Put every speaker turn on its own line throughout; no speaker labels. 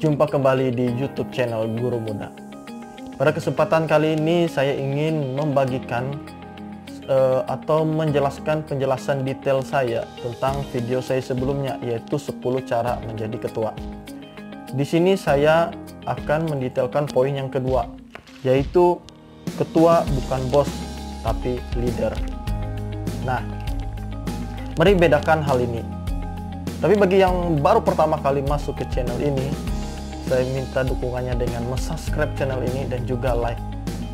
Jumpa kembali di YouTube channel Guru Muda. Pada kesempatan kali ini saya ingin membagikan atau menjelaskan penjelasan detail saya tentang video saya sebelumnya, yaitu 10 cara menjadi ketua. Di sini saya akan mendetailkan poin yang kedua, yaitu ketua bukan bos tapi leader. Nah, mari bedakan hal ini. Tapi bagi yang baru pertama kali masuk ke channel ini, saya minta dukungannya dengan subscribe channel ini dan juga like.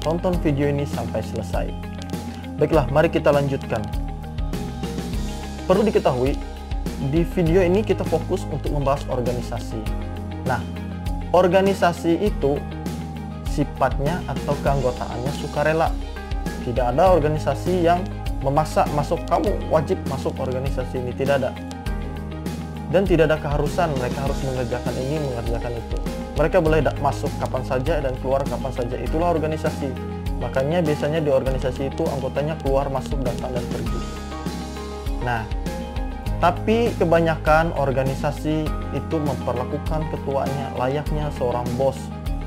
Tonton video ini sampai selesai. Baiklah, mari kita lanjutkan. Perlu diketahui, di video ini kita fokus untuk membahas organisasi. Nah, organisasi itu sifatnya atau keanggotaannya sukarela. Tidak ada organisasi yang memaksa masuk, kamu wajib masuk organisasi ini, tidak ada. Dan tidak ada keharusan mereka harus mengerjakan ini, mengerjakan itu. Mereka boleh masuk kapan saja dan keluar kapan saja. Itulah organisasi. Makanya biasanya di organisasi itu anggotanya keluar, masuk, datang, dan pergi. Nah, tapi kebanyakan organisasi itu memperlakukan ketuanya layaknya seorang bos,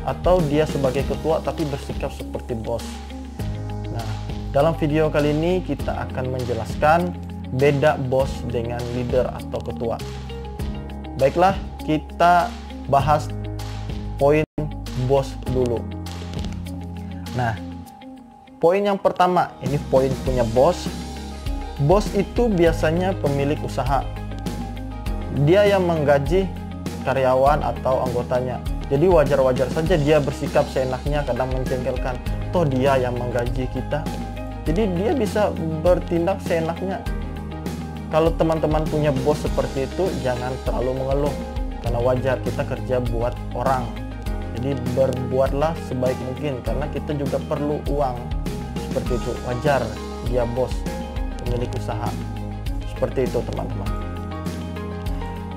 atau dia sebagai ketua tapi bersikap seperti bos. Nah, dalam video kali ini kita akan menjelaskan beda bos dengan leader atau ketua. Baiklah, kita bahas poin bos dulu. Nah, poin yang pertama, ini poin punya bos. Bos itu biasanya pemilik usaha. Dia yang menggaji karyawan atau anggotanya. Jadi wajar-wajar saja dia bersikap seenaknya, kadang menjengkelkan. Toh dia yang menggaji kita. Jadi dia bisa bertindak seenaknya. Kalau teman-teman punya bos seperti itu, jangan terlalu mengeluh. Karena wajar, kita kerja buat orang. Jadi berbuatlah sebaik mungkin, karena kita juga perlu uang. Seperti itu, wajar dia bos, pemilik usaha. Seperti itu teman-teman.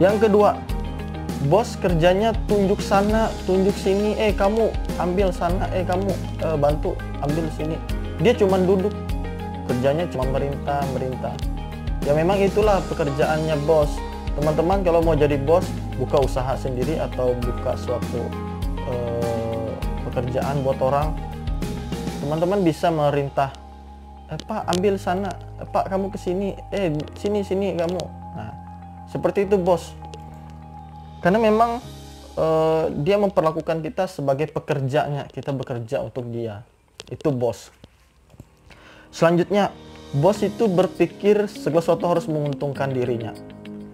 Yang kedua, bos kerjanya tunjuk sana, tunjuk sini. Kamu ambil sana, kamu bantu ambil sini. Dia cuma duduk, kerjanya cuma merintah. Ya memang itulah pekerjaannya bos. Teman-teman kalau mau jadi bos, buka usaha sendiri atau buka suatu pekerjaan buat orang, teman-teman bisa merintah. Pak ambil sana, Pak kamu ke sini, sini kamu. Nah, seperti itu bos. Karena memang dia memperlakukan kita sebagai pekerjanya, kita bekerja untuk dia. Itu bos. Selanjutnya, bos itu berpikir segala sesuatu harus menguntungkan dirinya.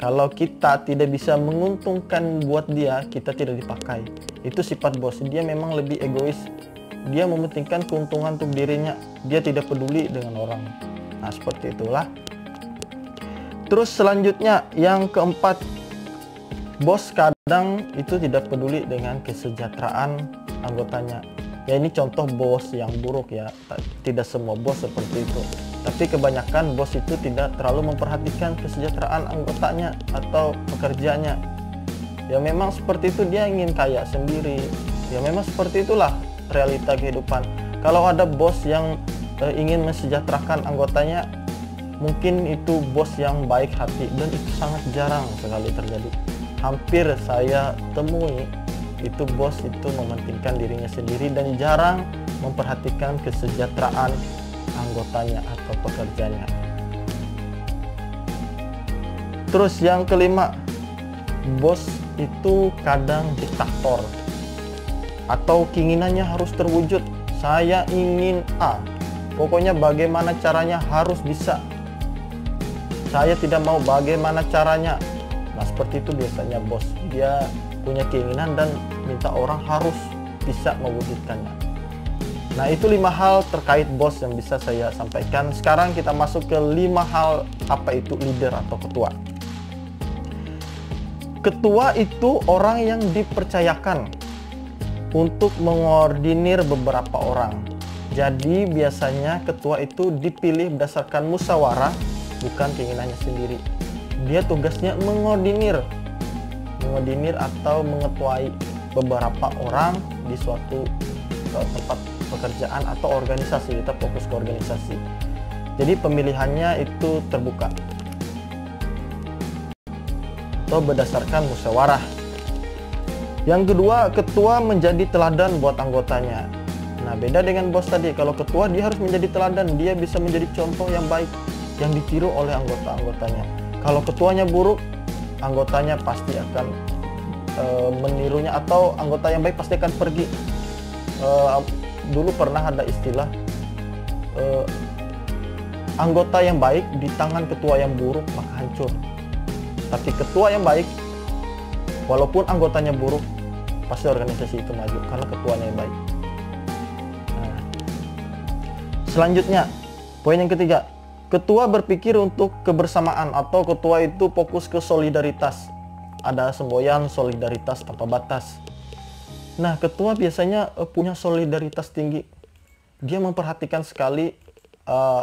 Kalau kita tidak bisa menguntungkan buat dia, kita tidak dipakai. Itu sifat bos. Dia memang lebih egois. Dia mementingkan keuntungan untuk dirinya. Dia tidak peduli dengan orang. Nah, seperti itulah. Terus selanjutnya, yang keempat, bos kadang itu tidak peduli dengan kesejahteraan anggotanya. Ya ini contoh bos yang buruk ya. Tidak semua bos seperti itu. Tapi kebanyakan bos itu tidak terlalu memperhatikan kesejahteraan anggotanya atau pekerjanya. Ya memang seperti itu, dia ingin kaya sendiri. Ya memang seperti itulah realita kehidupan. Kalau ada bos yang ingin mensejahterakan anggotanya, mungkin itu bos yang baik hati, dan itu sangat jarang sekali terjadi. Hampir saya temui itu bos itu mementingkan dirinya sendiri dan jarang memperhatikan kesejahteraan anggotanya atau pekerjanya. Terus yang kelima, bos itu kadang diktator atau keinginannya harus terwujud. Saya ingin A, pokoknya bagaimana caranya harus bisa. Saya tidak mau bagaimana caranya. Nah seperti itu biasanya bos. Dia punya keinginan dan minta orang harus bisa mewujudkannya. Nah itu 5 hal terkait bos yang bisa saya sampaikan. Sekarang kita masuk ke 5 hal apa itu leader atau ketua. Ketua itu orang yang dipercayakan untuk mengordinir beberapa orang. Jadi biasanya ketua itu dipilih berdasarkan musyawarah, bukan keinginannya sendiri. Dia tugasnya mengordinir atau mengetuai beberapa orang di suatu tempat pekerjaan atau organisasi. Kita fokus ke organisasi. Jadi pemilihannya itu terbuka atau berdasarkan musyawarah. Yang kedua, ketua menjadi teladan buat anggotanya. Nah, beda dengan bos tadi. Kalau ketua dia harus menjadi teladan, dia bisa menjadi contoh yang baik yang ditiru oleh anggota-anggotanya. Kalau ketuanya buruk, anggotanya pasti akan menirunya, atau anggota yang baik pasti akan pergi. Dulu pernah ada istilah anggota yang baik di tangan ketua yang buruk maka hancur. Tapi ketua yang baik, walaupun anggotanya buruk, pasti organisasi itu maju karena ketuanya yang baik. Nah, selanjutnya, poin yang ketiga, ketua berpikir untuk kebersamaan, atau ketua itu fokus ke solidaritas. Ada semboyan solidaritas tanpa batas. Nah, ketua biasanya punya solidaritas tinggi. Dia memperhatikan sekali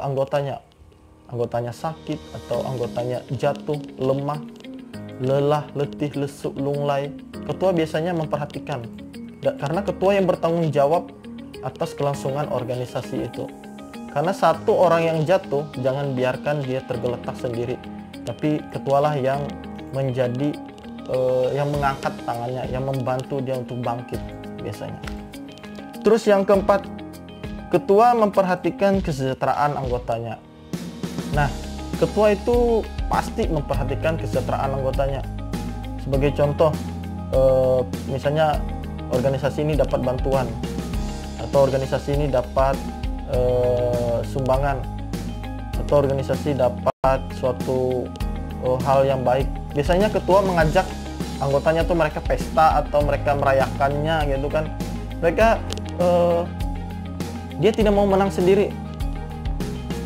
anggotanya sakit atau anggotanya jatuh, lemah, lelah, letih, lesu, lunglai. Ketua biasanya memperhatikan, karena ketua yang bertanggung jawab atas kelangsungan organisasi itu. Karena satu orang yang jatuh, jangan biarkan dia tergeletak sendiri, tapi ketualah yang menjadi yang mengangkat tangannya, yang membantu dia untuk bangkit biasanya. Terus yang keempat, ketua memperhatikan kesejahteraan anggotanya. Nah, ketua itu pasti memperhatikan kesejahteraan anggotanya. Sebagai contoh, misalnya organisasi ini dapat bantuan, atau organisasi ini dapat sumbangan, atau organisasi dapat suatu hal yang baik. Biasanya ketua mengajak anggotanya tuh mereka pesta atau mereka merayakannya gitu kan. Mereka dia tidak mau menang sendiri.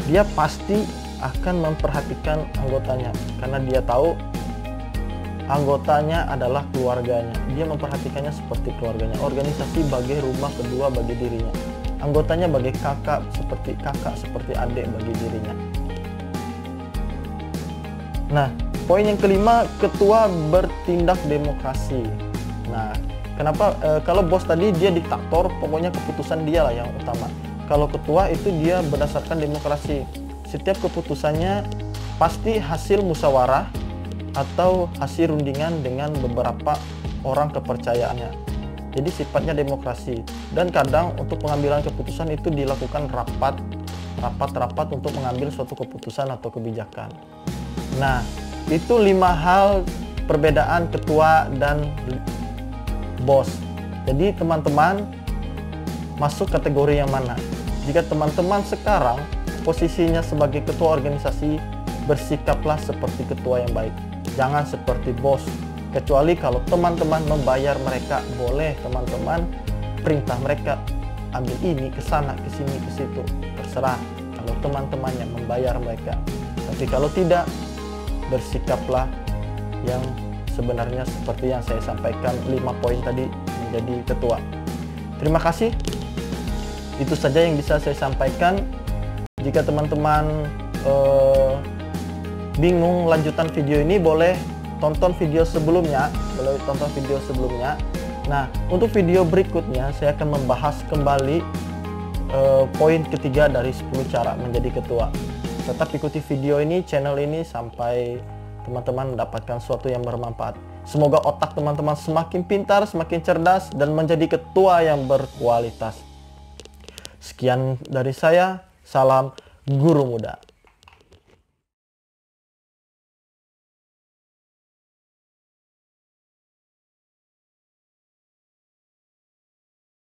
Dia pasti akan memperhatikan anggotanya karena dia tahu anggotanya adalah keluarganya. Dia memperhatikannya seperti keluarganya. Organisasi sebagai rumah kedua bagi dirinya. Anggotanya sebagai kakak, seperti adik bagi dirinya. Nah, poin yang kelima, ketua bertindak demokrasi. Nah, kenapa? Kalau bos tadi dia diktator, pokoknya keputusan dia lah yang utama. Kalau ketua itu dia berdasarkan demokrasi. Setiap keputusannya pasti hasil musyawarah atau hasil rundingan dengan beberapa orang kepercayaannya. Jadi sifatnya demokrasi. Dan kadang untuk pengambilan keputusan itu dilakukan rapat untuk mengambil suatu keputusan atau kebijakan. Nah, itu 5 hal perbedaan ketua dan bos. Jadi teman-teman masuk kategori yang mana? Jika teman-teman sekarang posisinya sebagai ketua organisasi, bersikaplah seperti ketua yang baik. Jangan seperti bos. Kecuali kalau teman-teman membayar mereka, boleh teman-teman perintah mereka ambil ini ke sana, ke sini, ke situ. Terserah kalau teman-teman yang membayar mereka. Tapi kalau tidak, bersikaplah yang sebenarnya seperti yang saya sampaikan 5 poin tadi menjadi ketua. Terima kasih. Itu saja yang bisa saya sampaikan. Jika teman-teman bingung lanjutan video ini, boleh tonton video sebelumnya. Nah, untuk video berikutnya saya akan membahas kembali poin ketiga dari 10 cara menjadi ketua. Tetap ikuti video ini, channel ini, sampai teman-teman mendapatkan sesuatu yang bermanfaat. Semoga otak teman-teman semakin pintar, semakin cerdas, dan menjadi ketua yang berkualitas. Sekian dari saya, salam guru muda.